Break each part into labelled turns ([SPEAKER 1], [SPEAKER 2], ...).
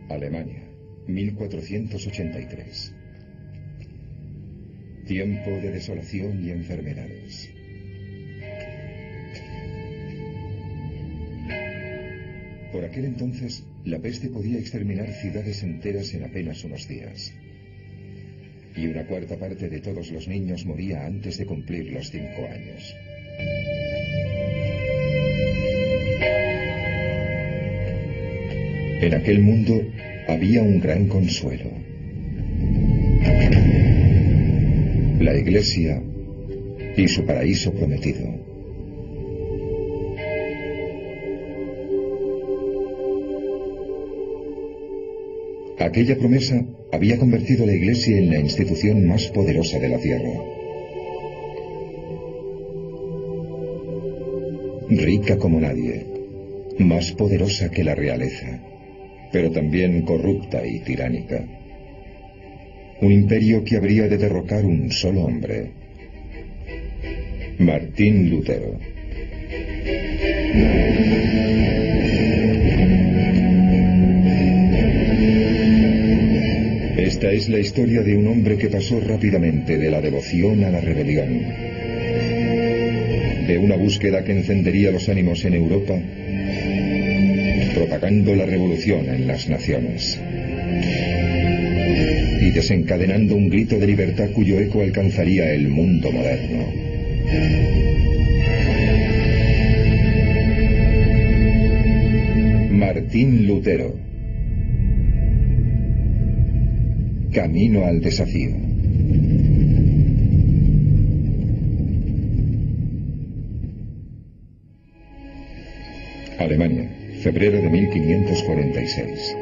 [SPEAKER 1] Alemania, 1483. Tiempo de desolación y enfermedades. Por aquel entonces, la peste podía exterminar ciudades enteras en apenas unos días. Y una cuarta parte de todos los niños moría antes de cumplir los 5 años. En aquel mundo había un gran consuelo. La Iglesia y su paraíso prometido. Aquella promesa había convertido a la Iglesia en la institución más poderosa de la tierra. Rica como nadie, más poderosa que la realeza, pero también corrupta y tiránica. Un imperio que habría de derrocar un solo hombre: Martín Lutero. Esta es la historia de un hombre que pasó rápidamente de la devoción a la rebelión, de una búsqueda que encendería los ánimos en Europa, propagando la revolución en las naciones, y desencadenando un grito de libertad cuyo eco alcanzaría el mundo moderno. Martín Lutero. Camino al desafío. Alemania, febrero de 1546.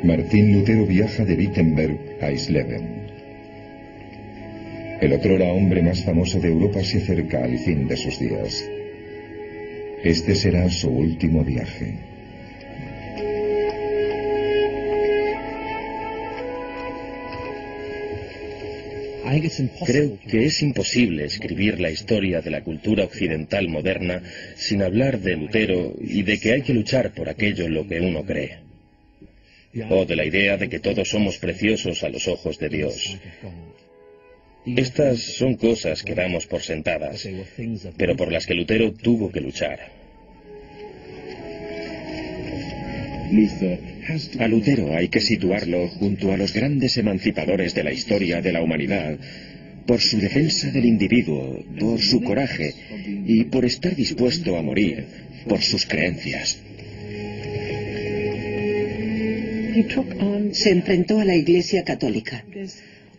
[SPEAKER 1] Martín Lutero viaja de Wittenberg a Eisleben. El otrora hombre más famoso de Europa se acerca al fin de sus días. Este será su último viaje.
[SPEAKER 2] Creo que es imposible escribir la historia de la cultura occidental moderna sin hablar de Lutero y de que hay que luchar por aquello en lo que uno cree. O de la idea de que todos somos preciosos a los ojos de Dios. Estas son cosas que damos por sentadas, pero por las que Lutero tuvo que luchar. A Lutero hay que situarlo junto a los grandes emancipadores de la historia de la humanidad, por su defensa del individuo, por su coraje y por estar dispuesto a morir por sus creencias.
[SPEAKER 3] Se enfrentó a la Iglesia Católica,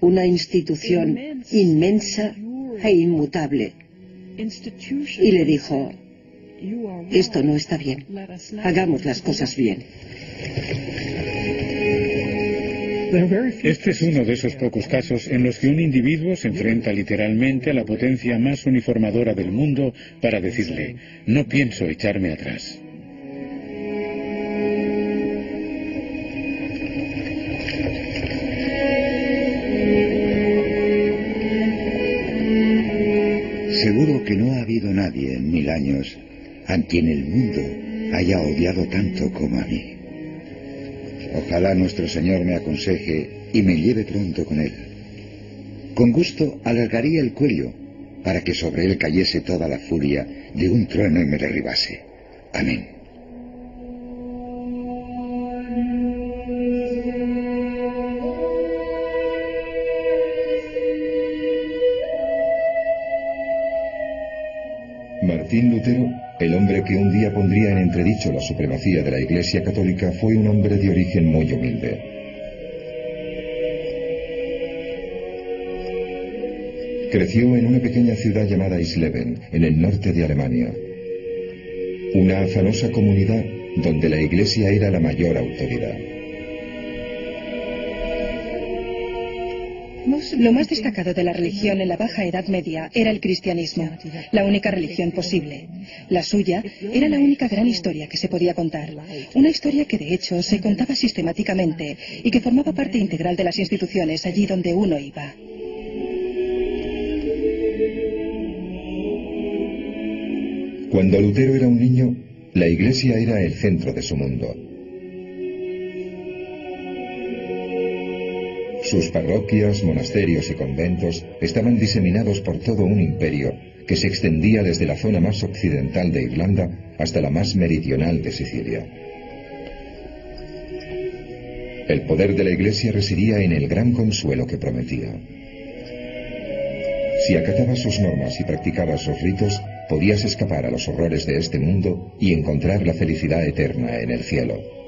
[SPEAKER 3] una institución inmensa e inmutable, y le dijo: esto no está bien, hagamos las cosas bien.
[SPEAKER 4] Este es uno de esos pocos casos en los que un individuo se enfrenta literalmente a la potencia más uniformadora del mundo para decirle: no pienso echarme atrás.
[SPEAKER 5] Seguro que no ha habido nadie en 1000 años a quien el mundo haya odiado tanto como a mí. Ojalá nuestro Señor me aconseje y me lleve pronto con Él. Con gusto alargaría el cuello para que sobre él cayese toda la furia de un trueno y me derribase. Amén.
[SPEAKER 1] Martín Lutero, el hombre que un día pondría en entredicho la supremacía de la Iglesia Católica, fue un hombre de origen muy humilde. Creció en una pequeña ciudad llamada Eisleben, en el norte de Alemania. Una afanosa comunidad donde la Iglesia era la mayor autoridad.
[SPEAKER 6] Lo más destacado de la religión en la Baja Edad Media era el cristianismo, la única religión posible. La suya era la única gran historia que se podía contar, una historia que de hecho se contaba sistemáticamente y que formaba parte integral de las instituciones allí donde uno iba.
[SPEAKER 1] Cuando Lutero era un niño, la Iglesia era el centro de su mundo. Sus parroquias, monasterios y conventos estaban diseminados por todo un imperio que se extendía desde la zona más occidental de Irlanda hasta la más meridional de Sicilia. El poder de la Iglesia residía en el gran consuelo que prometía. Si acatabas sus normas y practicabas sus ritos, podías escapar a los horrores de este mundo y encontrar la felicidad eterna en el cielo.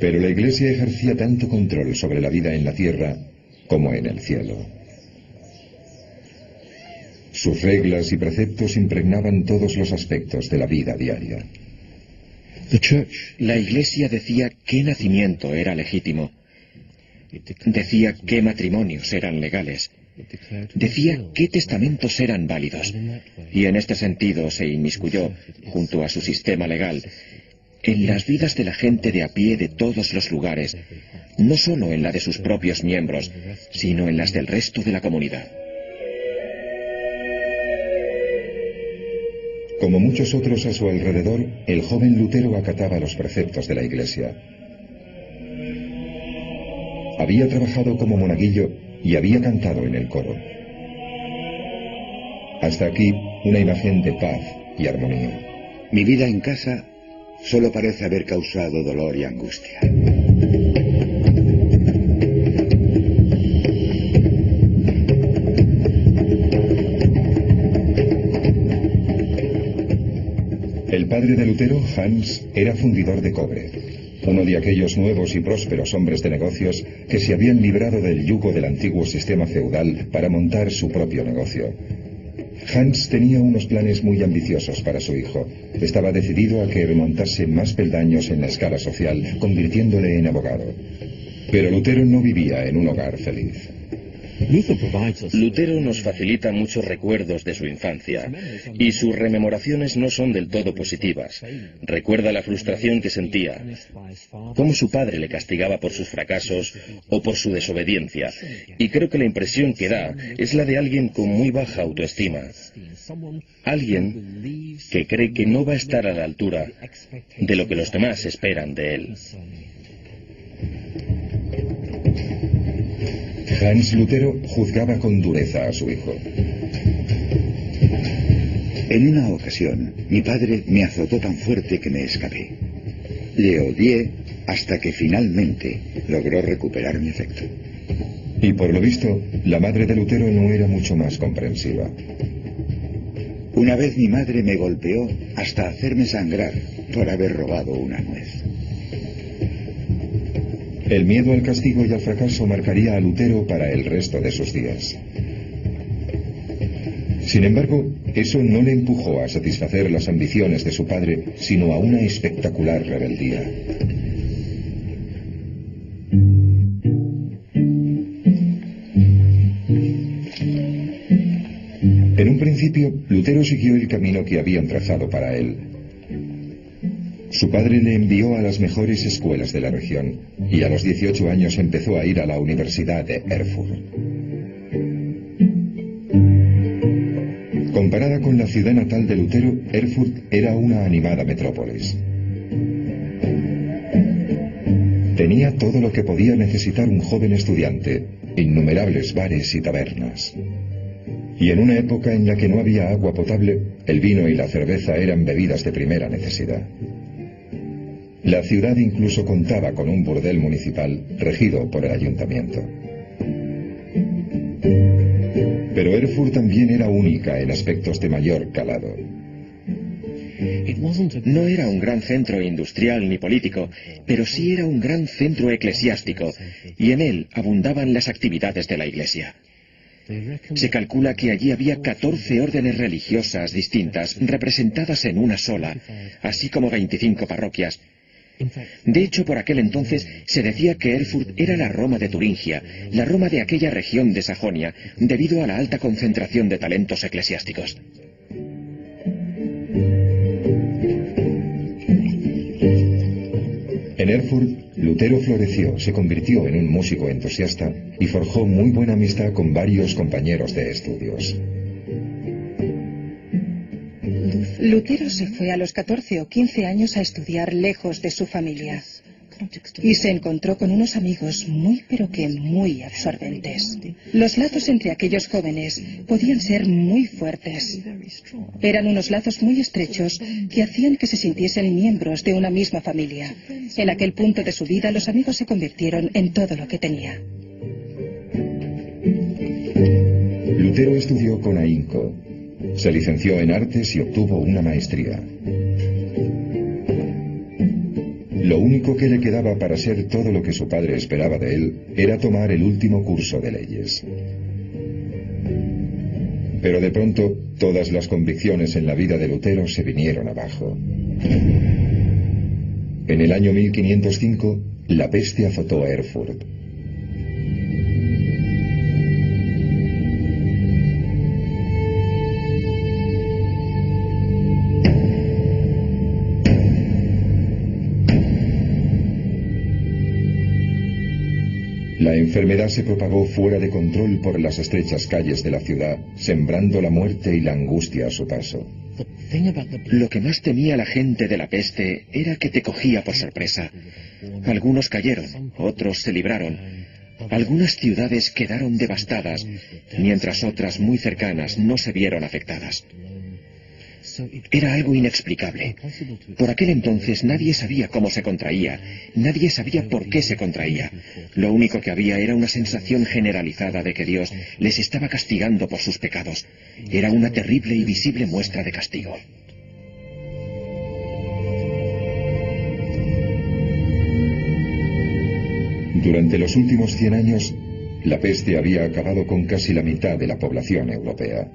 [SPEAKER 1] Pero la Iglesia ejercía tanto control sobre la vida en la tierra como en el cielo. Sus reglas y preceptos impregnaban todos los aspectos de la vida diaria.
[SPEAKER 2] La Iglesia decía qué nacimiento era legítimo, decía qué matrimonios eran legales, decía qué testamentos eran válidos, y en este sentido se inmiscuyó, junto a su sistema legal, en las vidas de la gente de a pie de todos los lugares, no solo en la de sus propios miembros, sino en las del resto de la comunidad.
[SPEAKER 1] Como muchos otros a su alrededor, el joven Lutero acataba los preceptos de la Iglesia. Había trabajado como monaguillo y había cantado en el coro. Hasta aquí, una imagen de paz y armonía.
[SPEAKER 5] Mi vida en casa solo parece haber causado dolor y angustia.
[SPEAKER 1] El padre de Lutero, Hans, era fundidor de cobre, uno de aquellos nuevos y prósperos hombres de negocios que se habían librado del yugo del antiguo sistema feudal para montar su propio negocio. Hans tenía unos planes muy ambiciosos para su hijo. Estaba decidido a que remontase más peldaños en la escala social, convirtiéndole en abogado. Pero Lutero no vivía en un hogar feliz.
[SPEAKER 2] Lutero nos facilita muchos recuerdos de su infancia, y sus rememoraciones no son del todo positivas. Recuerda la frustración que sentía, cómo su padre le castigaba por sus fracasos o por su desobediencia, y creo que la impresión que da es la de alguien con muy baja autoestima, alguien que cree que no va a estar a la altura de lo que los demás esperan de él.
[SPEAKER 1] Hans Lutero juzgaba con dureza a su hijo.
[SPEAKER 5] En una ocasión, mi padre me azotó tan fuerte que me escapé. Le odié hasta que finalmente logró recuperar mi afecto.
[SPEAKER 1] Y por lo visto, la madre de Lutero no era mucho más comprensiva.
[SPEAKER 5] Una vez mi madre me golpeó hasta hacerme sangrar por haber robado una nuez.
[SPEAKER 1] El miedo al castigo y al fracaso marcaría a Lutero para el resto de sus días. Sin embargo, eso no le empujó a satisfacer las ambiciones de su padre, sino a una espectacular rebeldía. En un principio, Lutero siguió el camino que habían trazado para él. Su padre le envió a las mejores escuelas de la región y a los 18 años empezó a ir a la Universidad de Erfurt. Comparada con la ciudad natal de Lutero, Erfurt era una animada metrópolis. Tenía todo lo que podía necesitar un joven estudiante, innumerables bares y tabernas. Y en una época en la que no había agua potable, el vino y la cerveza eran bebidas de primera necesidad. La ciudad incluso contaba con un burdel municipal regido por el ayuntamiento. Pero Erfurt también era única en aspectos de mayor calado.
[SPEAKER 2] No era un gran centro industrial ni político, pero sí era un gran centro eclesiástico, y en él abundaban las actividades de la Iglesia. Se calcula que allí había 14 órdenes religiosas distintas representadas en una sola, así como 25 parroquias. De hecho, por aquel entonces se decía que Erfurt era la Roma de Turingia, la Roma de aquella región de Sajonia, debido a la alta concentración de talentos eclesiásticos.
[SPEAKER 1] En Erfurt, Lutero floreció, se convirtió en un músico entusiasta y forjó muy buena amistad con varios compañeros de estudios.
[SPEAKER 6] Lutero se fue a los 14 o 15 años a estudiar lejos de su familia y se encontró con unos amigos muy pero que muy absorbentes. Los lazos entre aquellos jóvenes podían ser muy fuertes. Eran unos lazos muy estrechos que hacían que se sintiesen miembros de una misma familia. En aquel punto de su vida los amigos se convirtieron en todo lo que tenía.
[SPEAKER 1] Lutero estudió con ahínco, se licenció en artes y obtuvo una maestría. Lo único que le quedaba para ser todo lo que su padre esperaba de él era tomar el último curso de leyes. Pero de pronto, todas las convicciones en la vida de Lutero se vinieron abajo. En el año 1505, la peste azotó a Erfurt. La enfermedad se propagó fuera de control por las estrechas calles de la ciudad, sembrando la muerte y la angustia a su paso.
[SPEAKER 2] Lo que más temía la gente de la peste era que te cogía por sorpresa. Algunos cayeron, otros se libraron. Algunas ciudades quedaron devastadas, mientras otras muy cercanas no se vieron afectadas. Era algo inexplicable. Por aquel entonces nadie sabía cómo se contraía, nadie sabía por qué se contraía. Lo único que había era una sensación generalizada de que Dios les estaba castigando por sus pecados. Era una terrible y visible muestra de castigo.
[SPEAKER 1] Durante los últimos 100 años, la peste había acabado con casi la mitad de la población europea.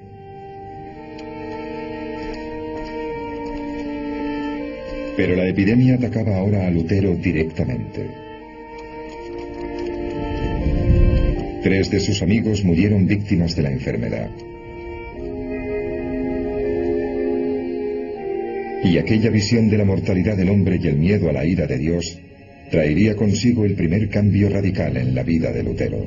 [SPEAKER 1] Pero la epidemia atacaba ahora a Lutero directamente. 3 de sus amigos murieron víctimas de la enfermedad. Y aquella visión de la mortalidad del hombre y el miedo a la ira de Dios traería consigo el primer cambio radical en la vida de Lutero.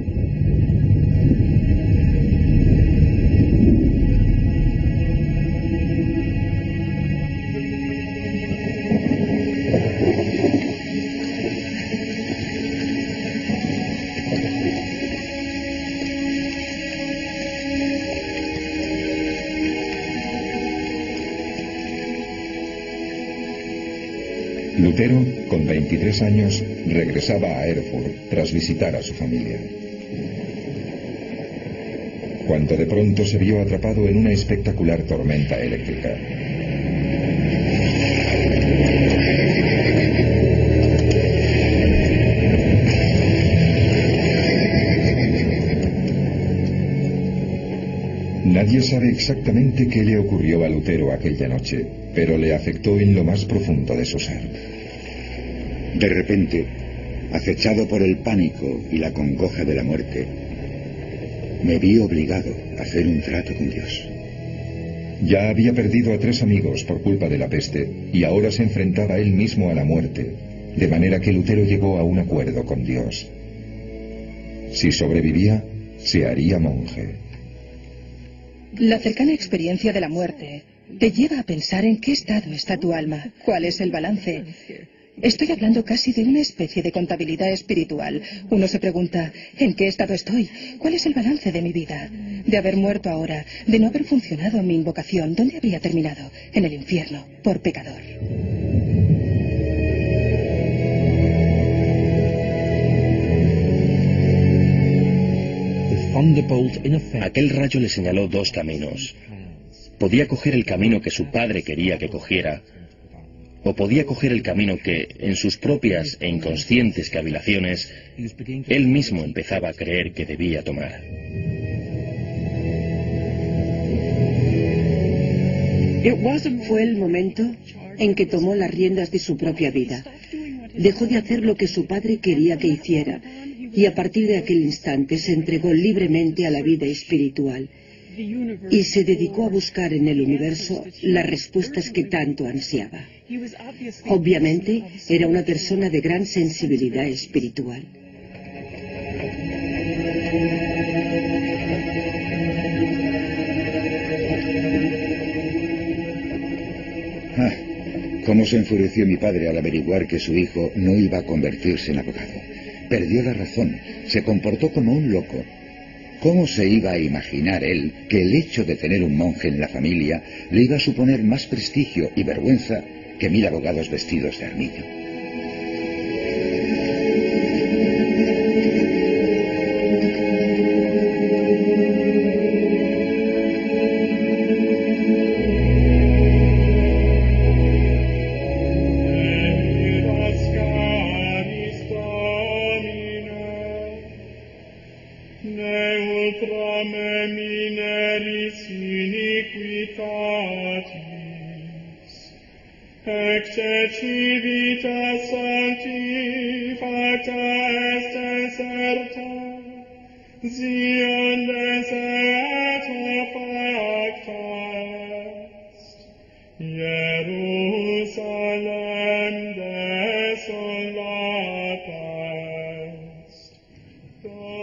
[SPEAKER 1] Lutero, con 23 años, regresaba a Erfurt tras visitar a su familia. Cuando de pronto se vio atrapado en una espectacular tormenta eléctrica. Nadie sabe exactamente qué le ocurrió a Lutero aquella noche, pero le afectó en lo más profundo de su ser.
[SPEAKER 5] De repente, acechado por el pánico y la congoja de la muerte, me vi obligado a hacer un trato con Dios.
[SPEAKER 1] Ya había perdido a 3 amigos por culpa de la peste y ahora se enfrentaba él mismo a la muerte, de manera que Lutero llegó a un acuerdo con Dios. Si sobrevivía, se haría monje.
[SPEAKER 6] La cercana experiencia de la muerte te lleva a pensar en qué estado está tu alma, cuál es el balance. Estoy hablando casi de una especie de contabilidad espiritual. Uno se pregunta, ¿en qué estado estoy? ¿Cuál es el balance de mi vida? De haber muerto ahora, de no haber funcionado mi invocación, ¿dónde habría terminado? En el infierno, por pecador.
[SPEAKER 2] Aquel rayo le señaló 2 caminos. Podía coger el camino que su padre quería que cogiera, o podía coger el camino que, en sus propias e inconscientes cavilaciones, él mismo empezaba a creer que debía tomar.
[SPEAKER 3] Fue el momento en que tomó las riendas de su propia vida. Dejó de hacer lo que su padre quería que hiciera, y a partir de aquel instante se entregó libremente a la vida espiritual, y se dedicó a buscar en el universo las respuestas que tanto ansiaba. Obviamente, era una persona de gran sensibilidad espiritual.
[SPEAKER 5] Cómo se enfureció mi padre al averiguar que su hijo no iba a convertirse en abogado. Perdió la razón, se comportó como un loco. ¿Cómo se iba a imaginar él que el hecho de tener un monje en la familia le iba a suponer más prestigio y vergüenza que 1000 abogados vestidos de armiño?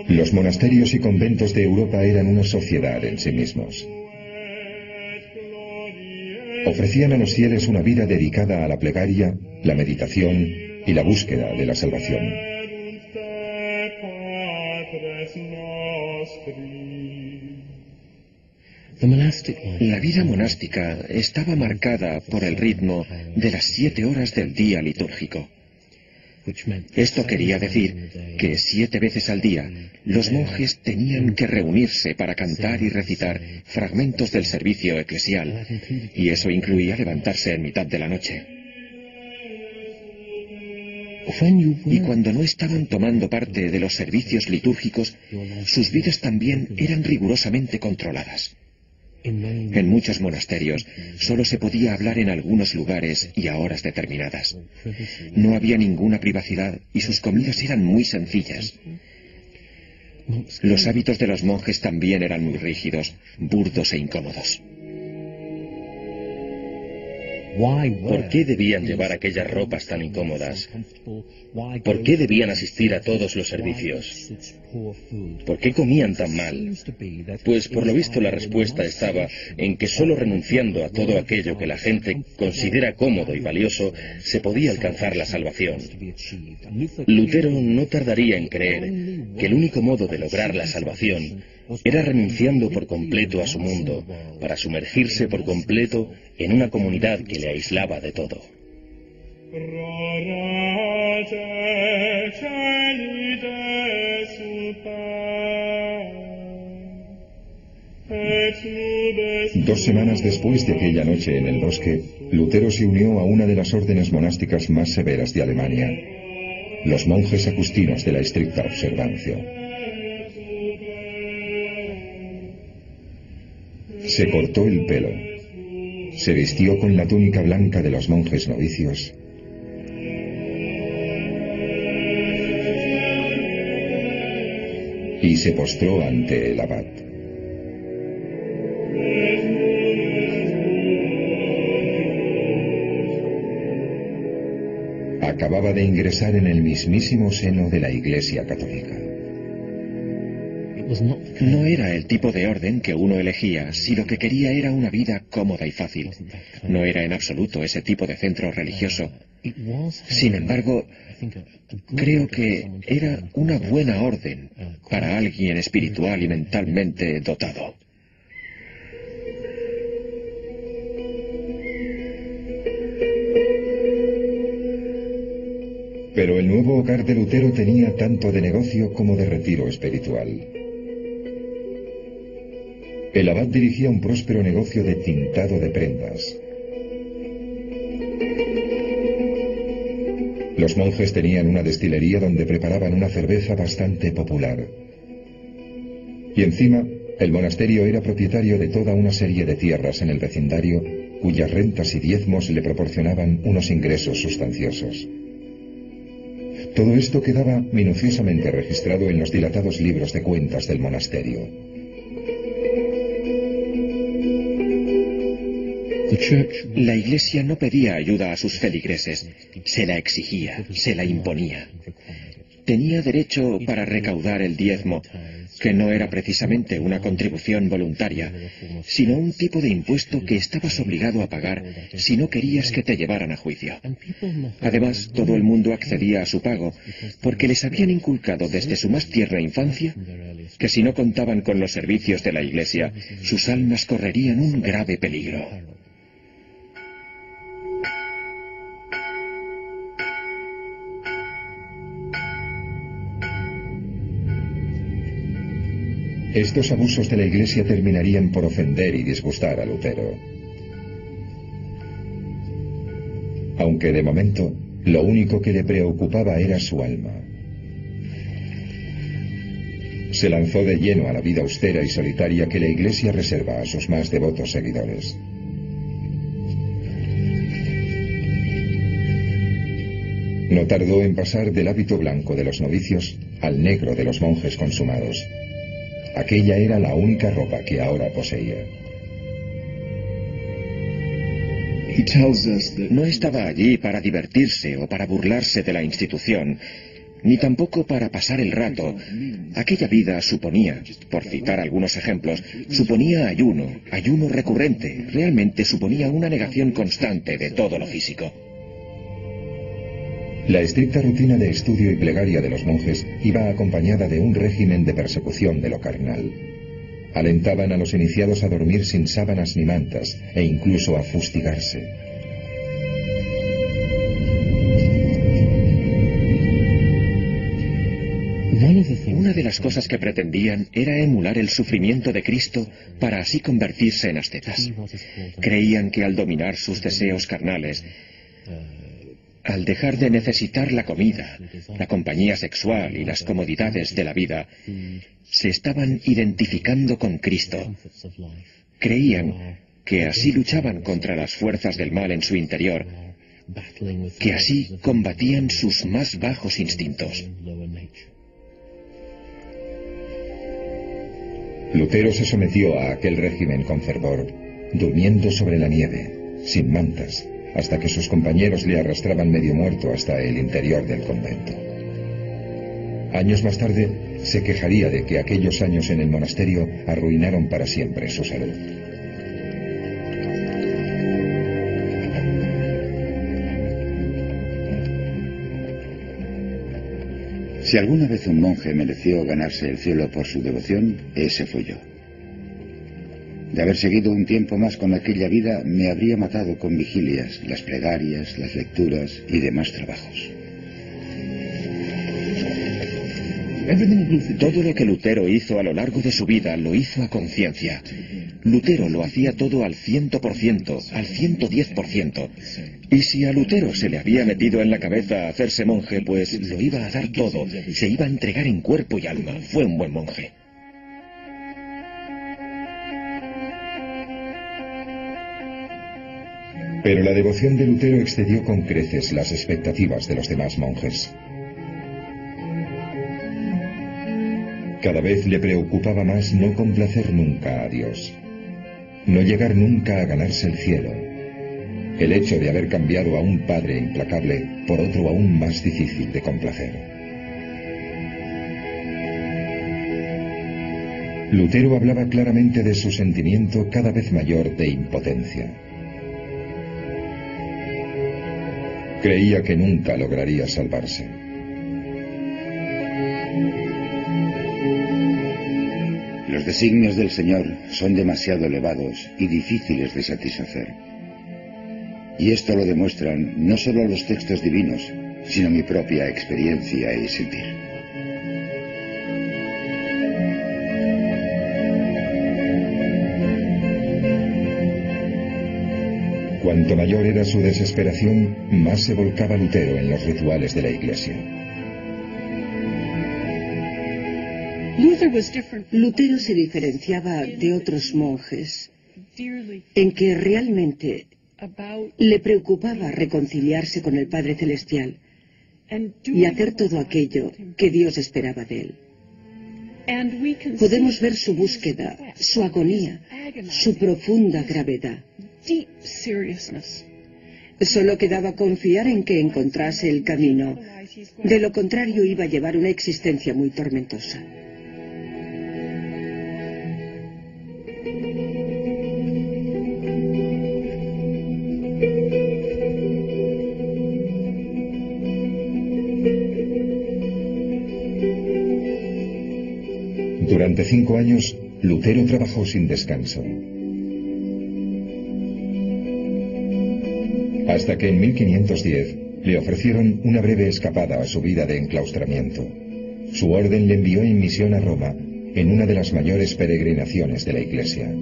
[SPEAKER 1] Los monasterios y conventos de Europa eran una sociedad en sí mismos. Ofrecían a los fieles una vida dedicada a la plegaria, la meditación y la búsqueda de la salvación.
[SPEAKER 2] La vida monástica estaba marcada por el ritmo de las 7 horas del día litúrgico. Esto quería decir que 7 veces al día los monjes tenían que reunirse para cantar y recitar fragmentos del servicio eclesial, y eso incluía levantarse en mitad de la noche. Y cuando no estaban tomando parte de los servicios litúrgicos, sus vidas también eran rigurosamente controladas. En muchos monasterios solo se podía hablar en algunos lugares y a horas determinadas. No había ninguna privacidad y sus comidas eran muy sencillas. Los hábitos de los monjes también eran muy rígidos, burdos e incómodos. ¿Por qué debían llevar aquellas ropas tan incómodas? ¿Por qué debían asistir a todos los servicios? ¿Por qué comían tan mal? Pues por lo visto la respuesta estaba en que solo renunciando a todo aquello que la gente considera cómodo y valioso se podía alcanzar la salvación. Lutero no tardaría en creer que el único modo de lograr la salvación era renunciando por completo a su mundo, para sumergirse por completo en una comunidad que le aislaba de todo.
[SPEAKER 1] Dos semanas después de aquella noche en el bosque, Lutero se unió a una de las órdenes monásticas más severas de Alemania, los monjes agustinos de la estricta observancia. Se cortó el pelo, se vistió con la túnica blanca de los monjes novicios y se postró ante el abad. Acababa de ingresar en el mismísimo seno de la Iglesia Católica.
[SPEAKER 2] No era el tipo de orden que uno elegía si lo que quería era una vida cómoda y fácil. No era en absoluto ese tipo de centro religioso. Sin embargo, creo que era una buena orden para alguien espiritual y mentalmente dotado.
[SPEAKER 1] Pero el nuevo hogar de Lutero tenía tanto de negocio como de retiro espiritual. El abad dirigía un próspero negocio de tintado de prendas. Los monjes tenían una destilería donde preparaban una cerveza bastante popular. Y encima, el monasterio era propietario de toda una serie de tierras en el vecindario, cuyas rentas y diezmos le proporcionaban unos ingresos sustanciosos. Todo esto quedaba minuciosamente registrado en los dilatados libros de cuentas del monasterio.
[SPEAKER 2] La Iglesia no pedía ayuda a sus feligreses, se la exigía, se la imponía. Tenía derecho para recaudar el diezmo, que no era precisamente una contribución voluntaria, sino un tipo de impuesto que estabas obligado a pagar si no querías que te llevaran a juicio. Además, todo el mundo accedía a su pago, porque les habían inculcado desde su más tierna infancia que si no contaban con los servicios de la Iglesia, sus almas correrían un grave peligro.
[SPEAKER 1] Estos abusos de la Iglesia terminarían por ofender y disgustar a Lutero. Aunque de momento, lo único que le preocupaba era su alma. Se lanzó de lleno a la vida austera y solitaria que la Iglesia reserva a sus más devotos seguidores. No tardó en pasar del hábito blanco de los novicios al negro de los monjes consumados. Aquella era la única ropa que ahora poseía.
[SPEAKER 2] No estaba allí para divertirse o para burlarse de la institución, ni tampoco para pasar el rato. Aquella vida suponía, por citar algunos ejemplos, suponía ayuno recurrente, realmente suponía una negación constante de todo lo físico.
[SPEAKER 1] La estricta rutina de estudio y plegaria de los monjes iba acompañada de un régimen de persecución de lo carnal. Alentaban a los iniciados a dormir sin sábanas ni mantas, e incluso a fustigarse.
[SPEAKER 2] Una de las cosas que pretendían era emular el sufrimiento de Cristo para así convertirse en ascetas. Creían que al dominar sus deseos carnales, al dejar de necesitar la comida, la compañía sexual y las comodidades de la vida, se estaban identificando con Cristo. Creían que así luchaban contra las fuerzas del mal en su interior, que así combatían sus más bajos instintos.
[SPEAKER 1] Lutero se sometió a aquel régimen con fervor, durmiendo sobre la nieve, sin mantas, hasta que sus compañeros le arrastraban medio muerto hasta el interior del convento. Años más tarde, se quejaría de que aquellos años en el monasterio arruinaron para siempre su salud.
[SPEAKER 5] Si alguna vez un monje mereció ganarse el cielo por su devoción, ese fui yo. De haber seguido un tiempo más con aquella vida, me habría matado con vigilias, las plegarias, las lecturas y demás trabajos.
[SPEAKER 2] Todo lo que Lutero hizo a lo largo de su vida lo hizo a conciencia. Lutero lo hacía todo al 100%, al 110%. Y si a Lutero se le había metido en la cabeza hacerse monje, pues lo iba a dar todo, se iba a entregar en cuerpo y alma. Fue un buen monje.
[SPEAKER 1] Pero la devoción de Lutero excedió con creces las expectativas de los demás monjes. Cada vez le preocupaba más no complacer nunca a Dios, no llegar nunca a ganarse el cielo, el hecho de haber cambiado a un padre implacable por otro aún más difícil de complacer. Lutero hablaba claramente de su sentimiento cada vez mayor de impotencia. Creía que nunca lograría salvarse.
[SPEAKER 5] Los designios del Señor son demasiado elevados y difíciles de satisfacer. Y esto lo demuestran no solo los textos divinos, sino mi propia experiencia y sentir.
[SPEAKER 1] Cuanto mayor era su desesperación, más se volcaba Lutero en los rituales de la Iglesia.
[SPEAKER 3] Lutero se diferenciaba de otros monjes en que realmente le preocupaba reconciliarse con el Padre Celestial y hacer todo aquello que Dios esperaba de él. Podemos ver su búsqueda, su agonía, su profunda gravedad. Solo quedaba confiar en que encontrase el camino. De lo contrario, iba a llevar una existencia muy tormentosa.
[SPEAKER 1] 5 años, Lutero trabajó sin descanso. Hasta que en 1510 le ofrecieron una breve escapada a su vida de enclaustramiento. Su orden le envió en misión a Roma, en una de las mayores peregrinaciones de la Iglesia.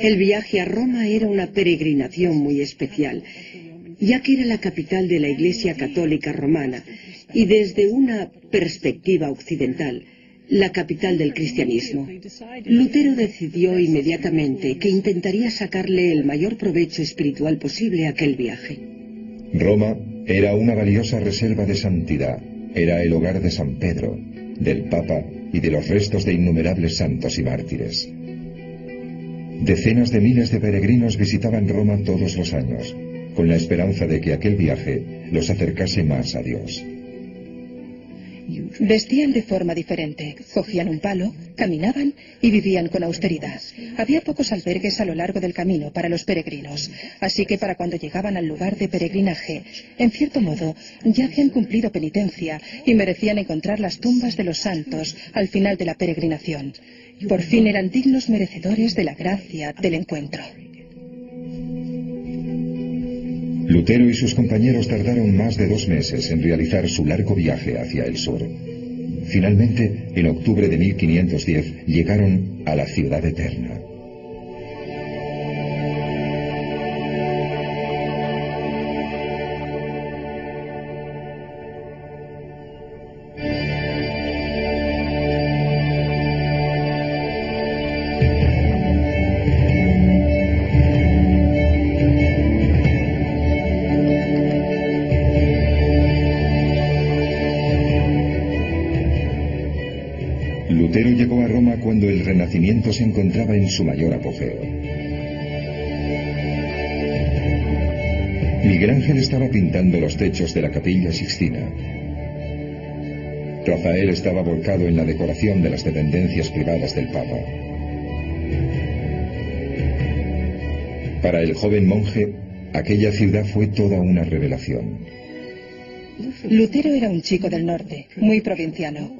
[SPEAKER 3] El viaje a Roma era una peregrinación muy especial, ya que era la capital de la Iglesia Católica Romana y desde una perspectiva occidental, la capital del cristianismo. Lutero decidió inmediatamente que intentaría sacarle el mayor provecho espiritual posible a aquel viaje.
[SPEAKER 1] Roma era una valiosa reserva de santidad, era el hogar de San Pedro, del Papa y de los restos de innumerables santos y mártires. Decenas de miles de peregrinos visitaban Roma todos los años, con la esperanza de que aquel viaje los acercase más a Dios.
[SPEAKER 6] Vestían de forma diferente, cogían un palo, caminaban y vivían con austeridad. Había pocos albergues a lo largo del camino para los peregrinos, así que para cuando llegaban al lugar de peregrinaje, en cierto modo, ya habían cumplido penitencia y merecían encontrar las tumbas de los santos al final de la peregrinación. Por fin eran dignos merecedores de la gracia del encuentro.
[SPEAKER 1] Lutero y sus compañeros tardaron más de 2 meses en realizar su largo viaje hacia el sur. Finalmente, en octubre de 1510, llegaron a la Ciudad Eterna. Lutero llegó a Roma cuando el Renacimiento se encontraba en su mayor apogeo. Miguel Ángel estaba pintando los techos de la Capilla Sixtina. Rafael estaba volcado en la decoración de las dependencias privadas del Papa. Para el joven monje, aquella ciudad fue toda una revelación.
[SPEAKER 6] Lutero era un chico del norte, muy provinciano.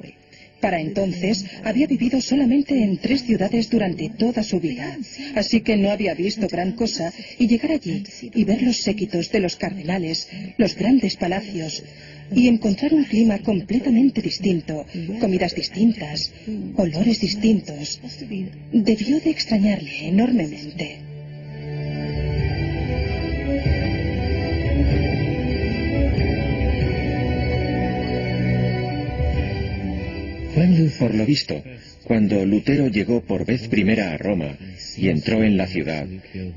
[SPEAKER 6] Para entonces había vivido solamente en 3 ciudades durante toda su vida, así que no había visto gran cosa, y llegar allí y ver los séquitos de los cardenales, los grandes palacios, y encontrar un clima completamente distinto, comidas distintas, olores distintos, debió de extrañarle enormemente.
[SPEAKER 2] Por lo visto, cuando Lutero llegó por vez primera a Roma y entró en la ciudad,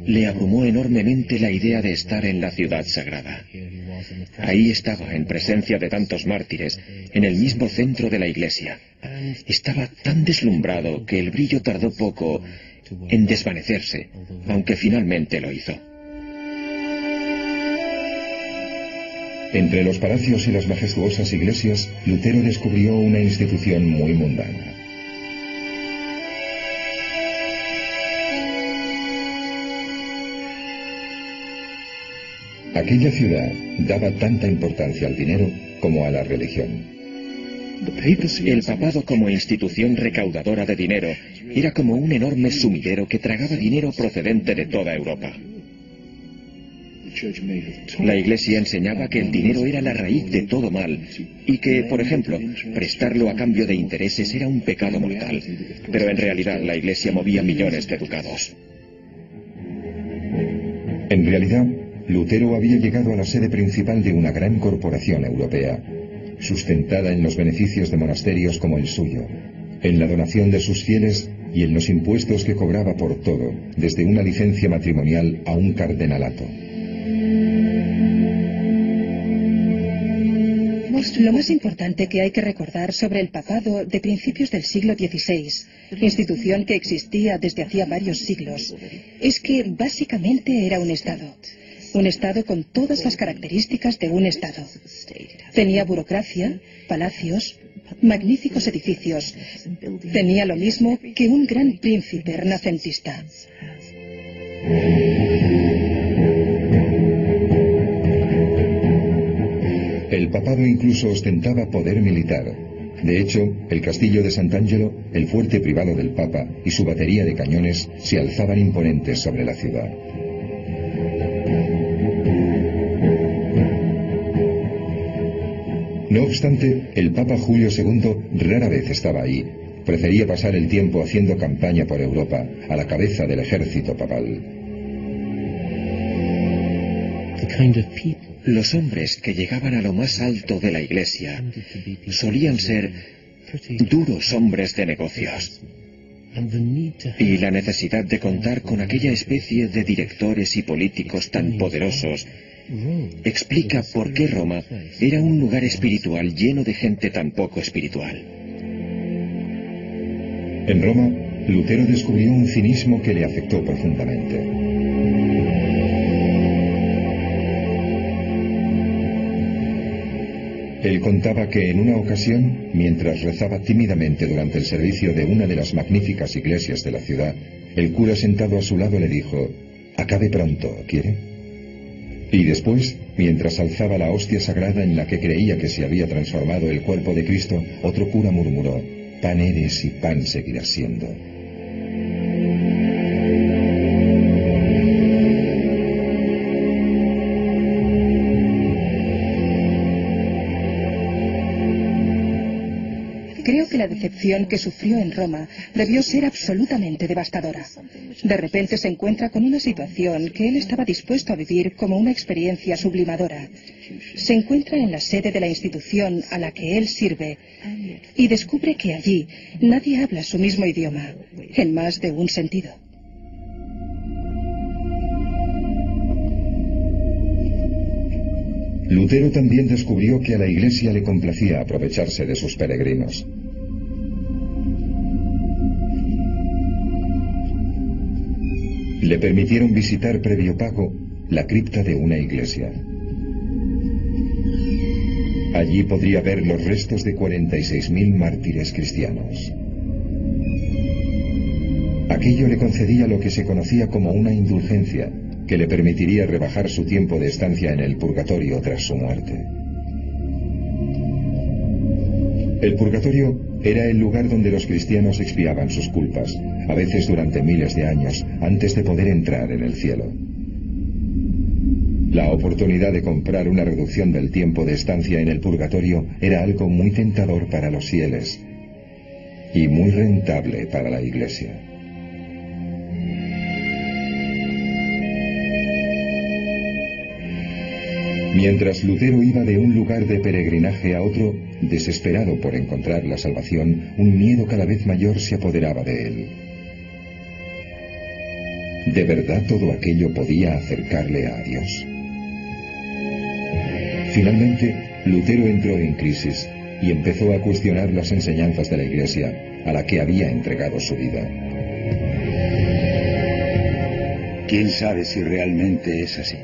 [SPEAKER 2] le abrumó enormemente la idea de estar en la ciudad sagrada. Ahí estaba, en presencia de tantos mártires, en el mismo centro de la iglesia. Estaba tan deslumbrado que el brillo tardó poco en desvanecerse, aunque finalmente lo hizo.
[SPEAKER 1] Entre los palacios y las majestuosas iglesias, Lutero descubrió una institución muy mundana. Aquella ciudad daba tanta importancia al dinero como a la religión.
[SPEAKER 2] El papado como institución recaudadora de dinero era como un enorme sumidero que tragaba dinero procedente de toda Europa. La Iglesia enseñaba que el dinero era la raíz de todo mal y que, por ejemplo, prestarlo a cambio de intereses era un pecado mortal. Pero en realidad la Iglesia movía millones de ducados.
[SPEAKER 1] En realidad, Lutero había llegado a la sede principal de una gran corporación europea, sustentada en los beneficios de monasterios como el suyo, en la donación de sus fieles y en los impuestos que cobraba por todo, desde una licencia matrimonial a un cardenalato.
[SPEAKER 6] Lo más importante que hay que recordar sobre el papado de principios del siglo XVI, institución que existía desde hacía varios siglos, es que básicamente era un Estado con todas las características de un Estado. Tenía burocracia, palacios, magníficos edificios. Tenía lo mismo que un gran príncipe renacentista.
[SPEAKER 1] El El papado incluso ostentaba poder militar. De hecho, el castillo de Sant'Angelo, el fuerte privado del Papa y su batería de cañones se alzaban imponentes sobre la ciudad. No obstante, el Papa Julio II rara vez estaba ahí. Prefería pasar el tiempo haciendo campaña por Europa, a la cabeza del ejército papal.
[SPEAKER 7] Los hombres que llegaban a lo más alto de la Iglesia solían ser duros hombres de negocios. Y la necesidad de contar con aquella especie de directores y políticos tan poderosos explica por qué Roma era un lugar espiritual lleno de gente tan poco espiritual.
[SPEAKER 1] En Roma, Lutero descubrió un cinismo que le afectó profundamente. Él contaba que en una ocasión, mientras rezaba tímidamente durante el servicio de una de las magníficas iglesias de la ciudad, el cura sentado a su lado le dijo: «Acabe pronto, ¿quiere?». Y después, mientras alzaba la hostia sagrada en la que creía que se había transformado el cuerpo de Cristo, otro cura murmuró: «Pan eres y pan seguirás siendo».
[SPEAKER 6] Creo que la decepción que sufrió en Roma debió ser absolutamente devastadora. De repente se encuentra con una situación que él estaba dispuesto a vivir como una experiencia sublimadora. Se encuentra en la sede de la institución a la que él sirve y descubre que allí nadie habla su mismo idioma, en más de un sentido.
[SPEAKER 1] Lutero también descubrió que a la Iglesia le complacía aprovecharse de sus peregrinos. Le permitieron visitar previo pago la cripta de una iglesia. Allí podría ver los restos de 46.000 mártires cristianos. Aquello le concedía lo que se conocía como una indulgencia, que le permitiría rebajar su tiempo de estancia en el purgatorio tras su muerte. El purgatorio era el lugar donde los cristianos expiaban sus culpas, a veces durante miles de años, antes de poder entrar en el cielo. La oportunidad de comprar una reducción del tiempo de estancia en el purgatorio era algo muy tentador para los fieles y muy rentable para la Iglesia. Mientras Lutero iba de un lugar de peregrinaje a otro, desesperado por encontrar la salvación, un miedo cada vez mayor se apoderaba de él. ¿De verdad todo aquello podía acercarle a Dios? Finalmente, Lutero entró en crisis y empezó a cuestionar las enseñanzas de la Iglesia, a la que había entregado su vida.
[SPEAKER 5] ¿Quién sabe si realmente es así?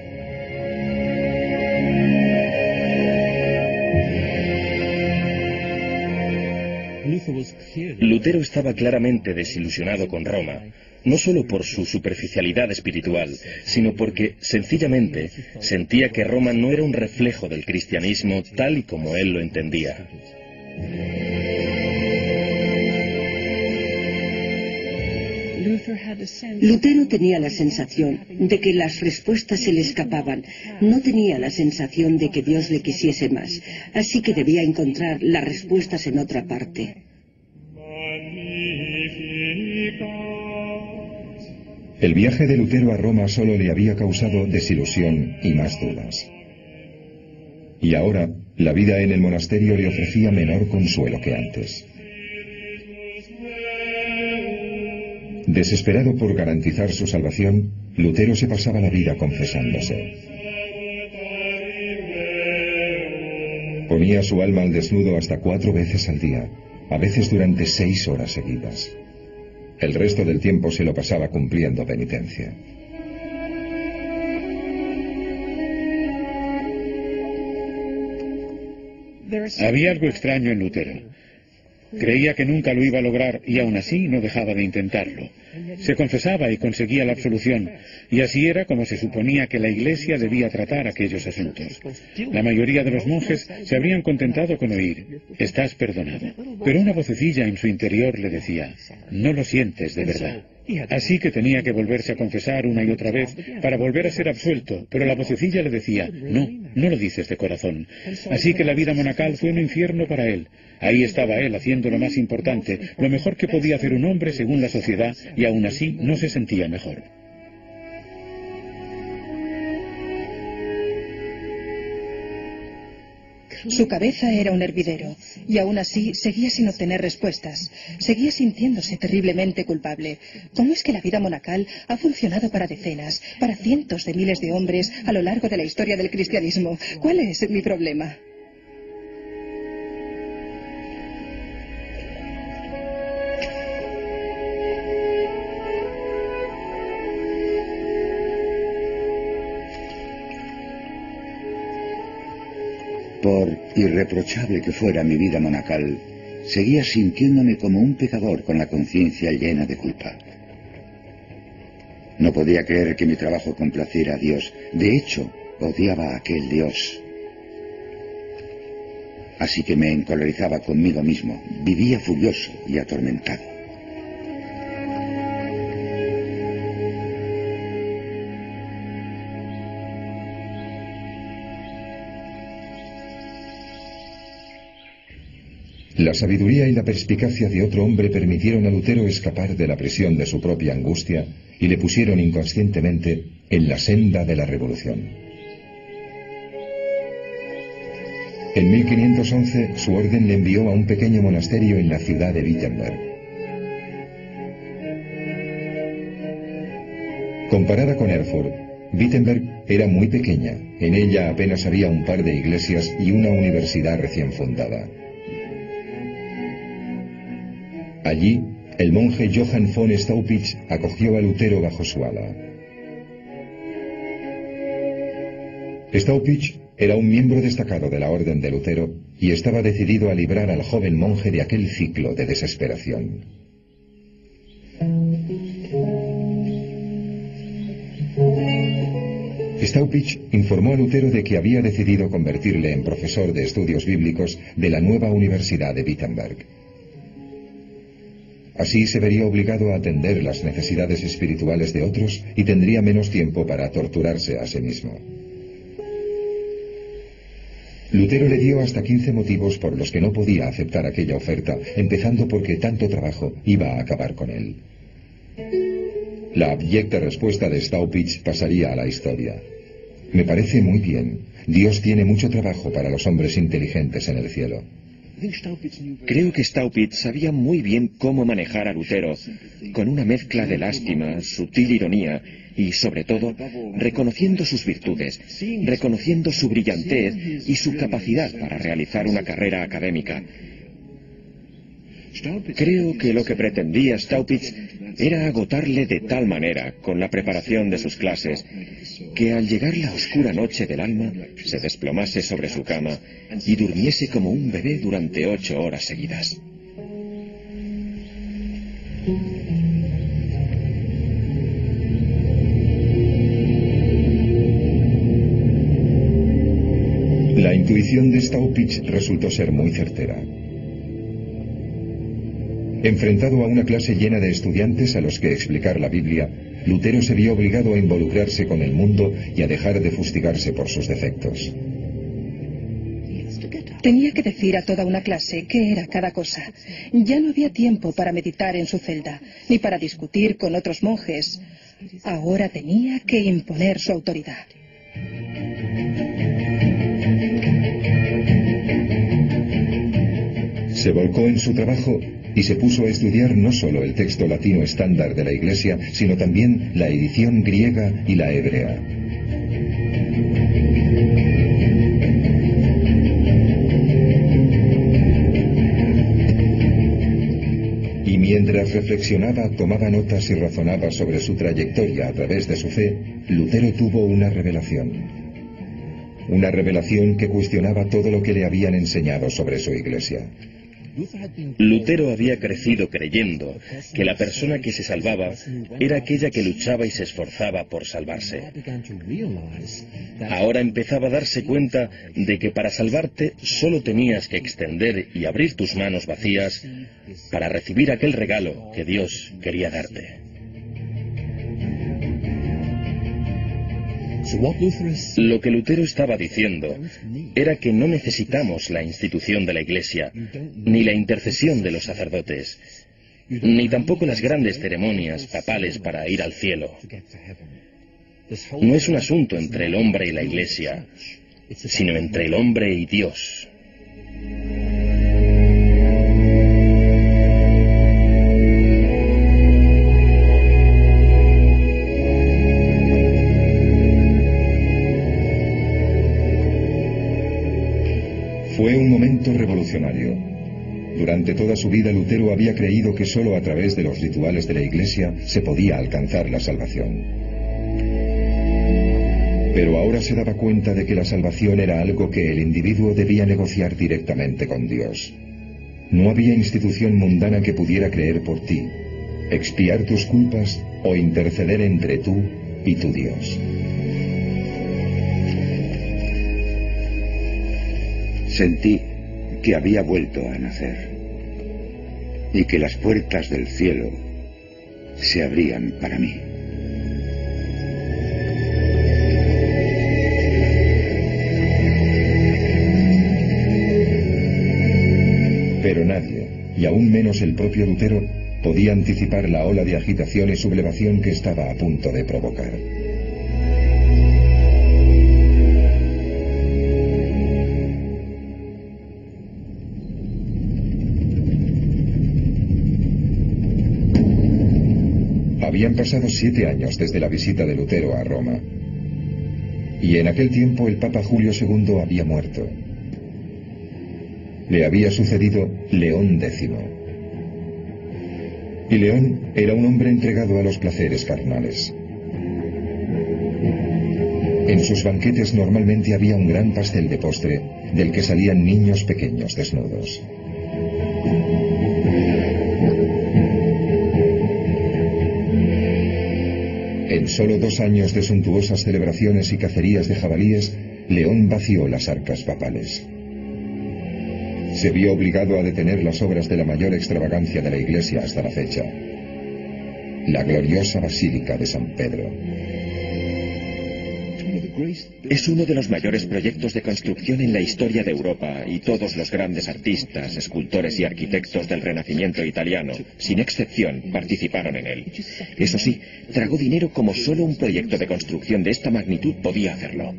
[SPEAKER 2] Lutero estaba claramente desilusionado con Roma, no solo por su superficialidad espiritual, sino porque, sencillamente, sentía que Roma no era un reflejo del cristianismo tal y como él lo entendía.
[SPEAKER 3] Lutero tenía la sensación de que las respuestas se le escapaban. No tenía la sensación de que Dios le quisiese más, así que debía encontrar las respuestas en otra parte.
[SPEAKER 1] El viaje de Lutero a Roma solo le había causado desilusión y más dudas. Y ahora, la vida en el monasterio le ofrecía menor consuelo que antes. Desesperado por garantizar su salvación, Lutero se pasaba la vida confesándose. Ponía su alma al desnudo hasta 4 veces al día, a veces durante 6 horas seguidas. El resto del tiempo se lo pasaba cumpliendo penitencia.
[SPEAKER 4] Había algo extraño en Lutero. Creía que nunca lo iba a lograr y aún así no dejaba de intentarlo. Se confesaba y conseguía la absolución, y así era como se suponía que la Iglesia debía tratar aquellos asuntos. La mayoría de los monjes se habrían contentado con oír: «Estás perdonado». Pero una vocecilla en su interior le decía: «No lo sientes de verdad». Así que tenía que volverse a confesar una y otra vez para volver a ser absuelto, pero la vocecilla le decía: «No, no lo dices de corazón». Así que la vida monacal fue un infierno para él. Ahí estaba él haciendo lo más importante, lo mejor que podía hacer un hombre según la sociedad, y aún así no se sentía mejor.
[SPEAKER 6] Su cabeza era un hervidero, y aún así seguía sin obtener respuestas. Seguía sintiéndose terriblemente culpable. ¿Cómo es que la vida monacal ha funcionado para decenas, para cientos de miles de hombres a lo largo de la historia del cristianismo? ¿Cuál es mi problema?
[SPEAKER 5] Por irreprochable que fuera mi vida monacal, seguía sintiéndome como un pecador con la conciencia llena de culpa. No podía creer que mi trabajo complaciera a Dios. De hecho, odiaba a aquel Dios. Así que me encolerizaba conmigo mismo. Vivía furioso y atormentado.
[SPEAKER 1] La sabiduría y la perspicacia de otro hombre permitieron a Lutero escapar de la presión de su propia angustia y le pusieron inconscientemente en la senda de la revolución. En 1511 su orden le envió a un pequeño monasterio en la ciudad de Wittenberg. Comparada con Erfurt, Wittenberg era muy pequeña. En ella apenas había un par de iglesias y una universidad recién fundada. Allí, el monje Johann von Staupitz acogió a Lutero bajo su ala. Staupitz era un miembro destacado de la orden de Lutero y estaba decidido a librar al joven monje de aquel ciclo de desesperación. Staupitz informó a Lutero de que había decidido convertirle en profesor de estudios bíblicos de la nueva Universidad de Wittenberg. Así se vería obligado a atender las necesidades espirituales de otros y tendría menos tiempo para torturarse a sí mismo. Lutero le dio hasta 15 motivos por los que no podía aceptar aquella oferta, empezando porque tanto trabajo iba a acabar con él. La abyecta respuesta de Staupitz pasaría a la historia. Me parece muy bien. Dios tiene mucho trabajo para los hombres inteligentes en el cielo.
[SPEAKER 7] Creo que Staupitz sabía muy bien cómo manejar a Lutero, con una mezcla de lástima, sutil ironía y, sobre todo, reconociendo sus virtudes, reconociendo su brillantez y su capacidad para realizar una carrera académica. Creo que lo que pretendía Staupitz era agotarle de tal manera con la preparación de sus clases que al llegar la oscura noche del alma se desplomase sobre su cama y durmiese como un bebé durante 8 horas seguidas.
[SPEAKER 1] La intuición de Staupitz resultó ser muy certera. Enfrentado a una clase llena de estudiantes a los que explicar la Biblia, Lutero se vio obligado a involucrarse con el mundo y a dejar de fustigarse por sus defectos.
[SPEAKER 6] Tenía que decir a toda una clase qué era cada cosa. Ya no había tiempo para meditar en su celda, ni para discutir con otros monjes. Ahora tenía que imponer su autoridad.
[SPEAKER 1] Se volcó en su trabajo y se puso a estudiar no solo el texto latino estándar de la Iglesia, sino también la edición griega y la hebrea. Y mientras reflexionaba, tomaba notas y razonaba sobre su trayectoria a través de su fe, Lutero tuvo una revelación. Una revelación que cuestionaba todo lo que le habían enseñado sobre su Iglesia.
[SPEAKER 2] Lutero había crecido creyendo que la persona que se salvaba era aquella que luchaba y se esforzaba por salvarse. Ahora empezaba a darse cuenta de que para salvarte solo tenías que extender y abrir tus manos vacías para recibir aquel regalo que Dios quería darte. Lo que Lutero estaba diciendo era que no necesitamos la institución de la Iglesia, ni la intercesión de los sacerdotes, ni tampoco las grandes ceremonias papales para ir al cielo. No es un asunto entre el hombre y la Iglesia, sino entre el hombre y Dios.
[SPEAKER 1] Fue un momento revolucionario. Durante toda su vida Lutero había creído que sólo a través de los rituales de la Iglesia se podía alcanzar la salvación. Pero ahora se daba cuenta de que la salvación era algo que el individuo debía negociar directamente con Dios. No había institución mundana que pudiera creer por ti, expiar tus culpas o interceder entre tú y tu Dios.
[SPEAKER 5] Sentí que había vuelto a nacer y que las puertas del cielo se abrían para mí.
[SPEAKER 1] Pero nadie, y aún menos el propio Lutero, podía anticipar la ola de agitación y sublevación que estaba a punto de provocar. Habían pasado 7 años desde la visita de Lutero a Roma, y en aquel tiempo el Papa Julio II había muerto. Le había sucedido León X. Y León era un hombre entregado a los placeres carnales. En sus banquetes normalmente había un gran pastel de postre, del que salían niños pequeños desnudos. En solo 2 años de suntuosas celebraciones y cacerías de jabalíes, León vació las arcas papales. Se vio obligado a detener las obras de la mayor extravagancia de la Iglesia hasta la fecha, la gloriosa Basílica de San Pedro.
[SPEAKER 7] Es uno de los mayores proyectos de construcción en la historia de Europa, y todos los grandes artistas, escultores y arquitectos del Renacimiento italiano, sin excepción, participaron en él. Eso sí, tragó dinero como solo un proyecto de construcción de esta magnitud podía hacerlo.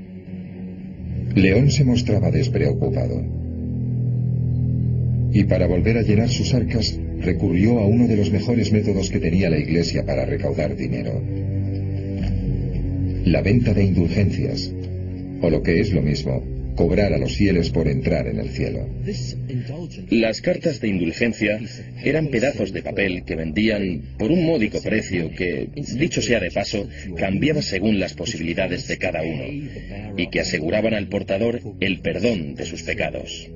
[SPEAKER 1] León se mostraba despreocupado. Y para volver a llenar sus arcas, recurrió a uno de los mejores métodos que tenía la Iglesia para recaudar dinero: la venta de indulgencias, o lo que es lo mismo, cobrar a los fieles por entrar en el cielo.
[SPEAKER 2] Las cartas de indulgencia eran pedazos de papel que vendían por un módico precio que, dicho sea de paso, cambiaba según las posibilidades de cada uno, y que aseguraban al portador el perdón de sus pecados.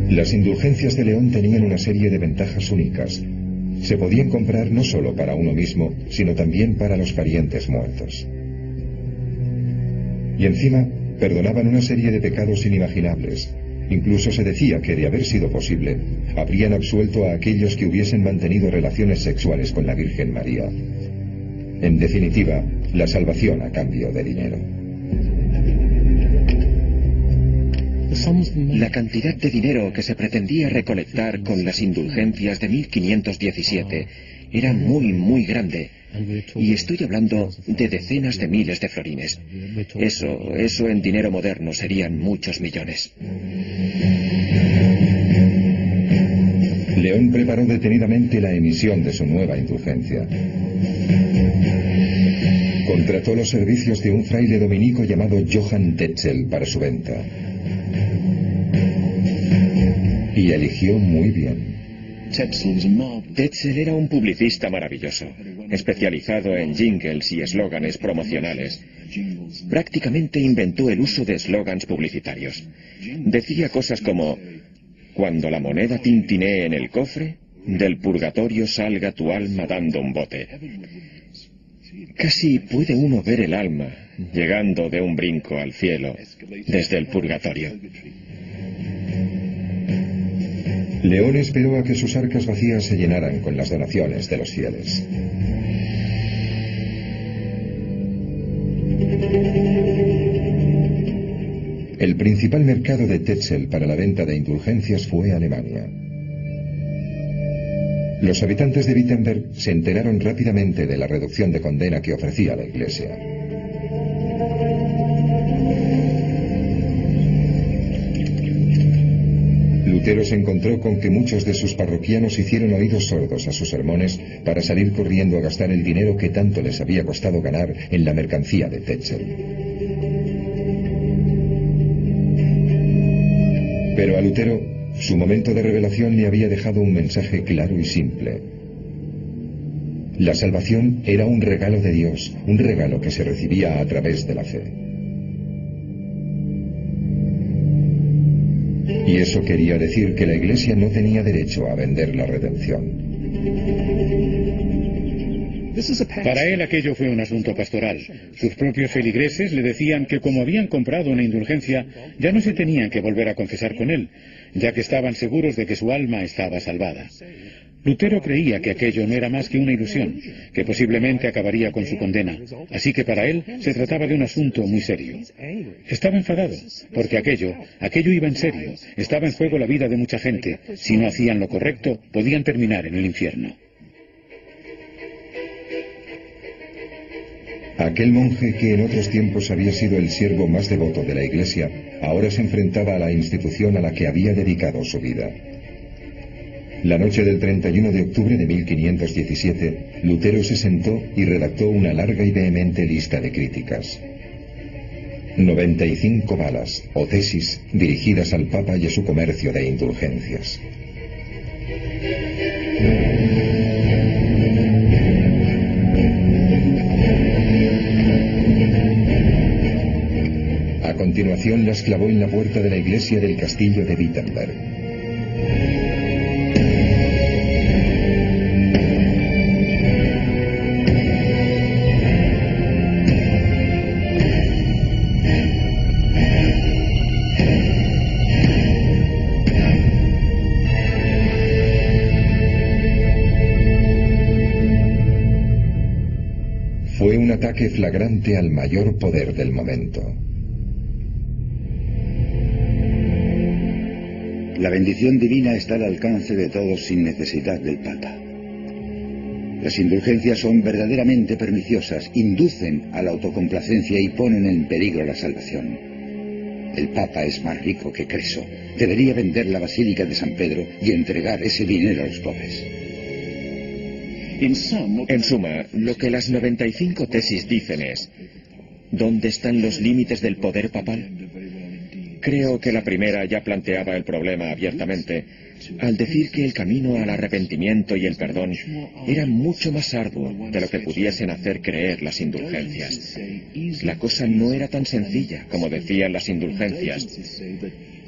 [SPEAKER 1] Las indulgencias de León tenían una serie de ventajas únicas. Se podían comprar no solo para uno mismo, sino también para los parientes muertos. Y encima, perdonaban una serie de pecados inimaginables. Incluso se decía que, de haber sido posible, habrían absuelto a aquellos que hubiesen mantenido relaciones sexuales con la Virgen María. En definitiva, la salvación a cambio de dinero.
[SPEAKER 7] La cantidad de dinero que se pretendía recolectar con las indulgencias de 1517 era muy grande, y estoy hablando de decenas de miles de florines. Eso en dinero moderno serían muchos millones.
[SPEAKER 1] León preparó detenidamente la emisión de su nueva indulgencia. Contrató los servicios de un fraile dominico llamado Johann Tetzel para su venta. Y eligió muy bien.
[SPEAKER 7] Tetzel era un publicista maravilloso, especializado en jingles y eslóganes promocionales. Prácticamente inventó el uso de eslóganes publicitarios. Decía cosas como:
[SPEAKER 2] Cuando la moneda tintinee en el cofre, del purgatorio salga tu alma dando un bote. Casi puede uno ver el alma llegando de un brinco al cielo desde el purgatorio.
[SPEAKER 1] León esperó a que sus arcas vacías se llenaran con las donaciones de los fieles. El principal mercado de Tetzel para la venta de indulgencias fue Alemania. Los habitantes de Wittenberg se enteraron rápidamente de la reducción de condena que ofrecía la Iglesia. Lutero se encontró con que muchos de sus parroquianos hicieron oídos sordos a sus sermones para salir corriendo a gastar el dinero que tanto les había costado ganar en la mercancía de Tetzel. Pero a Lutero, su momento de revelación le había dejado un mensaje claro y simple. La salvación era un regalo de Dios, un regalo que se recibía a través de la fe. Y eso quería decir que la Iglesia no tenía derecho a vender la redención.
[SPEAKER 4] Para él aquello fue un asunto pastoral. Sus propios feligreses le decían que como habían comprado una indulgencia, ya no se tenían que volver a confesar con él, ya que estaban seguros de que su alma estaba salvada. Lutero creía que aquello no era más que una ilusión, que posiblemente acabaría con su condena, así que para él se trataba de un asunto muy serio. Estaba enfadado, porque aquello iba en serio, estaba en juego la vida de mucha gente. Si no hacían lo correcto, podían terminar en el infierno.
[SPEAKER 1] Aquel monje que en otros tiempos había sido el siervo más devoto de la Iglesia, ahora se enfrentaba a la institución a la que había dedicado su vida. La noche del 31 de octubre de 1517, Lutero se sentó y redactó una larga y vehemente lista de críticas. 95 balas o tesis dirigidas al Papa y a su comercio de indulgencias. A continuación las clavó en la puerta de la iglesia del castillo de Wittenberg. Fue un ataque flagrante al mayor poder del momento.
[SPEAKER 5] La bendición divina está al alcance de todos sin necesidad del Papa. Las indulgencias son verdaderamente perniciosas, inducen a la autocomplacencia y ponen en peligro la salvación. El Papa es más rico que Creso. Debería vender la Basílica de San Pedro y entregar ese dinero a los pobres.
[SPEAKER 2] En suma, lo que las 95 tesis dicen es: ¿dónde están los límites del poder papal? Creo que la primera ya planteaba el problema abiertamente, al decir que el camino al arrepentimiento y el perdón era mucho más arduo de lo que pudiesen hacer creer las indulgencias. La cosa no era tan sencilla como decían las indulgencias.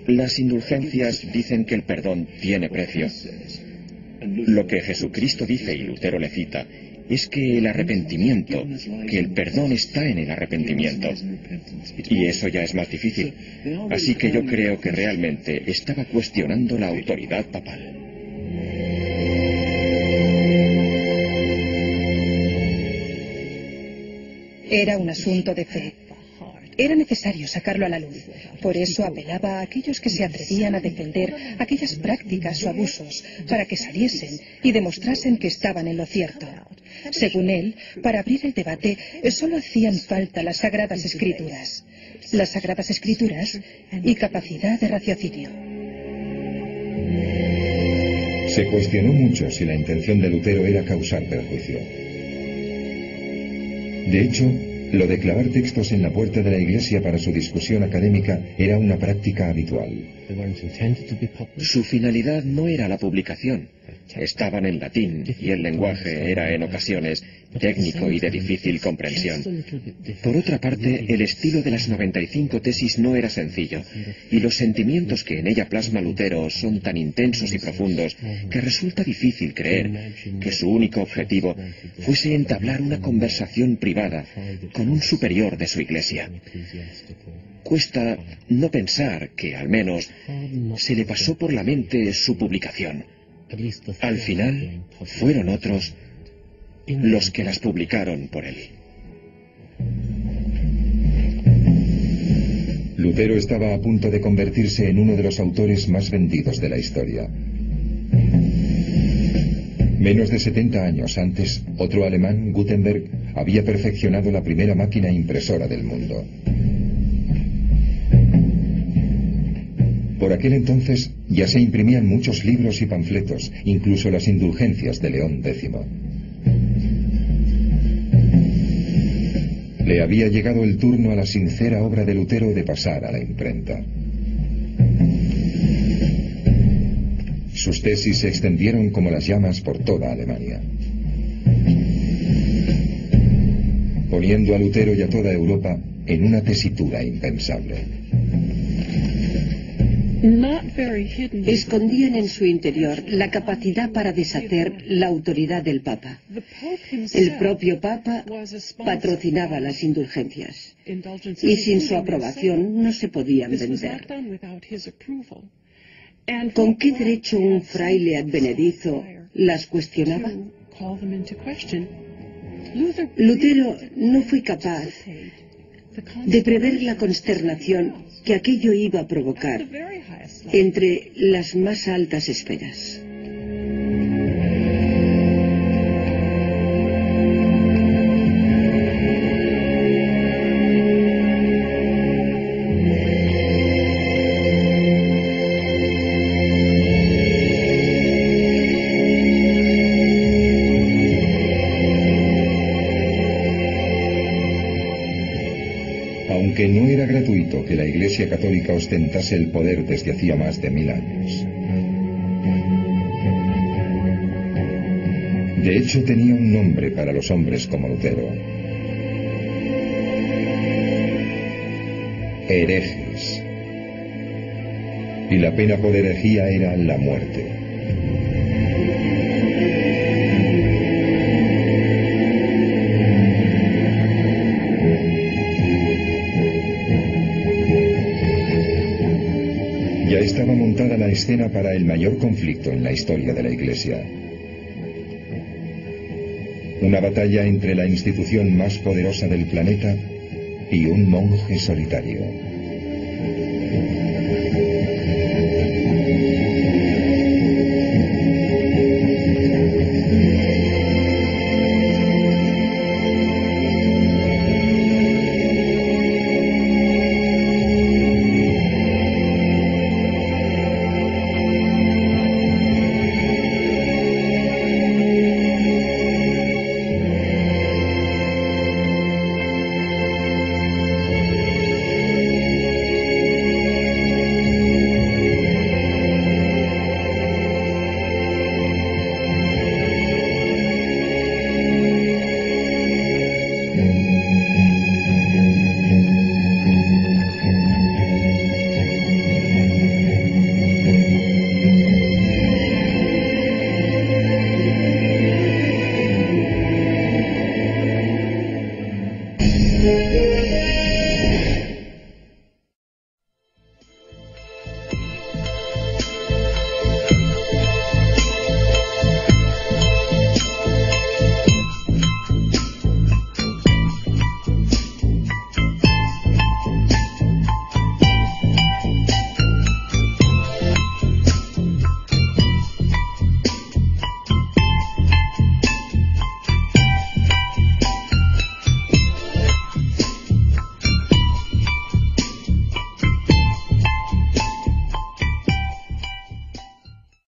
[SPEAKER 2] Las indulgencias dicen que el perdón tiene precio. Lo que Jesucristo dice, y Lutero le cita, es que el arrepentimiento, que el perdón está en el arrepentimiento. Y eso ya es más difícil. Así que yo creo que realmente estaba cuestionando la autoridad papal.
[SPEAKER 6] Era un asunto de fe. Era necesario sacarlo a la luz. Por eso apelaba a aquellos que se atrevían a defender aquellas prácticas o abusos para que saliesen y demostrasen que estaban en lo cierto. Según él, para abrir el debate solo hacían falta las Sagradas Escrituras. Las Sagradas Escrituras y capacidad de raciocinio.
[SPEAKER 1] Se cuestionó mucho si la intención de Lutero era causar perjuicio. De hecho, lo de clavar textos en la puerta de la iglesia para su discusión académica era una práctica habitual.
[SPEAKER 2] Su finalidad no era la publicación,
[SPEAKER 7] estaban en latín y el lenguaje era en ocasiones técnico y de difícil comprensión. Por otra parte, el estilo de las 95 tesis no era sencillo, y los sentimientos que en ella plasma Lutero son tan intensos y profundos que resulta difícil creer que su único objetivo fuese entablar una conversación privada con un superior de su Iglesia. Cuesta no pensar que, al menos, se le pasó por la mente su publicación. Al final, fueron otros los que las publicaron por él.
[SPEAKER 1] Lutero estaba a punto de convertirse en uno de los autores más vendidos de la historia. Menos de 70 años antes, otro alemán, Gutenberg, había perfeccionado la primera máquina impresora del mundo. Por aquel entonces ya se imprimían muchos libros y panfletos, incluso las indulgencias de León X. Le había llegado el turno a la sincera obra de Lutero de pasar a la imprenta. Sus tesis se extendieron como las llamas por toda Alemania, poniendo a Lutero y a toda Europa en una tesitura impensable.
[SPEAKER 3] Escondían en su interior la capacidad para deshacer la autoridad del Papa. El propio Papa patrocinaba las indulgencias y sin su aprobación no se podían vender. ¿Con qué derecho un fraile advenedizo las cuestionaba? Lutero no fue capaz de prever la consternación que aquello iba a provocar entre las más altas esferas.
[SPEAKER 1] Aunque no era gratuito que la Iglesia Católica ostentase el poder desde hacía más de 1000 años. De hecho, tenía un nombre para los hombres como Lutero: herejes. Y la pena por herejía era la muerte. Ya estaba montada la escena para el mayor conflicto en la historia de la Iglesia. Una batalla entre la institución más poderosa del planeta y un monje solitario.